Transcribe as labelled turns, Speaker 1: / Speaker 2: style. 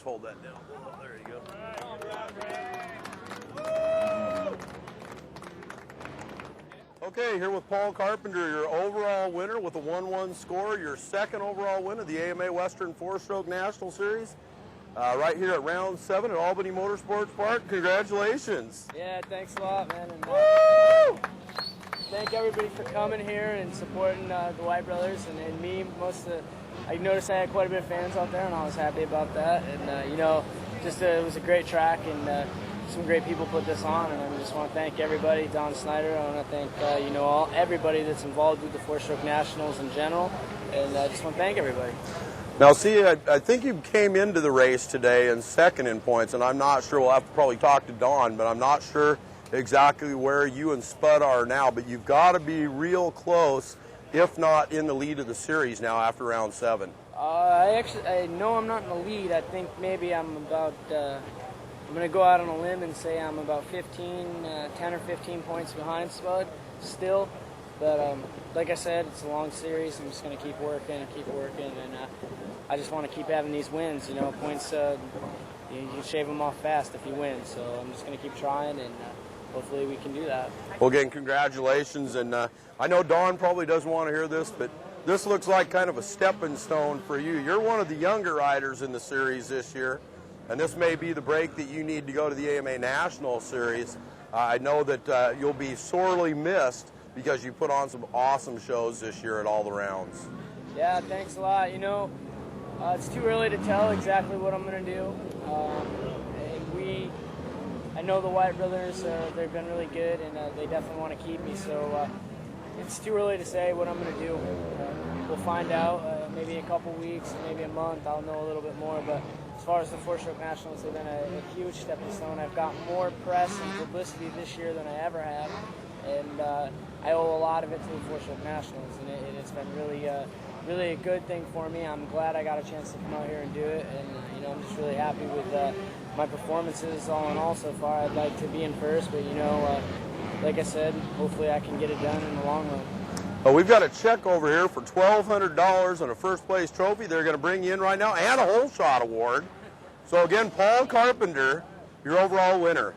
Speaker 1: hold that down. Oh, there you go. Okay, here with Paul Carpenter, your overall winner with a 1-1 score, your second overall win of the AMA Western 4-Stroke National Series. Right here at round 7 at Albany Motorsports Park. Congratulations.
Speaker 2: Yeah, thanks a lot, man. And, thank everybody for coming here and supporting the White Brothers and me. I noticed I had quite a bit of fans out there, and I was happy about that. And you know, it was a great track, and some great people put this on. And I just want to thank everybody, Don Snyder. I want to thank everybody that's involved with the 4-Stroke Nationals in general, and I just want to thank everybody.
Speaker 1: Now, see, I think you came into the race today in second in points, and I'm not sure. We'll have to probably talk to Don, but I'm not sure exactly where you and Spud are now. But you've got to be real close, if not in the lead of the series now after round 7.
Speaker 2: I know I'm not in the lead. I think maybe I'm about. I'm going to go out on a limb and say I'm about 10 or 15 points behind Spud still. But like I said, it's a long series. I'm just going to keep working, and I just want to keep having these wins. You know, points, you shave them off fast if you win. So I'm just going to keep trying, and hopefully we can do that.
Speaker 1: Well, again, congratulations. And I know Don probably doesn't want to hear this, but this looks like kind of a stepping stone for you. You're one of the younger riders in the series this year, and this may be the break that you need to go to the AMA National Series. I know that you'll be sorely missed because you put on some awesome shows this year at all the rounds.
Speaker 2: Yeah, thanks a lot. You know, it's too early to tell exactly what I'm going to do. I know the White Brothers, they've been really good, and they definitely want to keep me, so it's too early to say what I'm going to do. We'll find out maybe in a couple weeks, maybe a month, I'll know a little bit more, but as far as the 4-Stroke Nationals, they've been a huge stepping stone. I've got more press and publicity this year than I ever have, and I owe a lot of it to the 4-Stroke Nationals, and it's been really a good thing for me. I'm glad I got a chance to come out here and do it, and you know, I'm just really happy with my performances all in all so far. I'd like to be in first, but you know, like I said, hopefully I can get it done in the long run.
Speaker 1: Well, we've got a check over here for $1,200 and a first place trophy they're going to bring you in right now, and a hole shot award. So again, Paul Carpenter, your overall winner.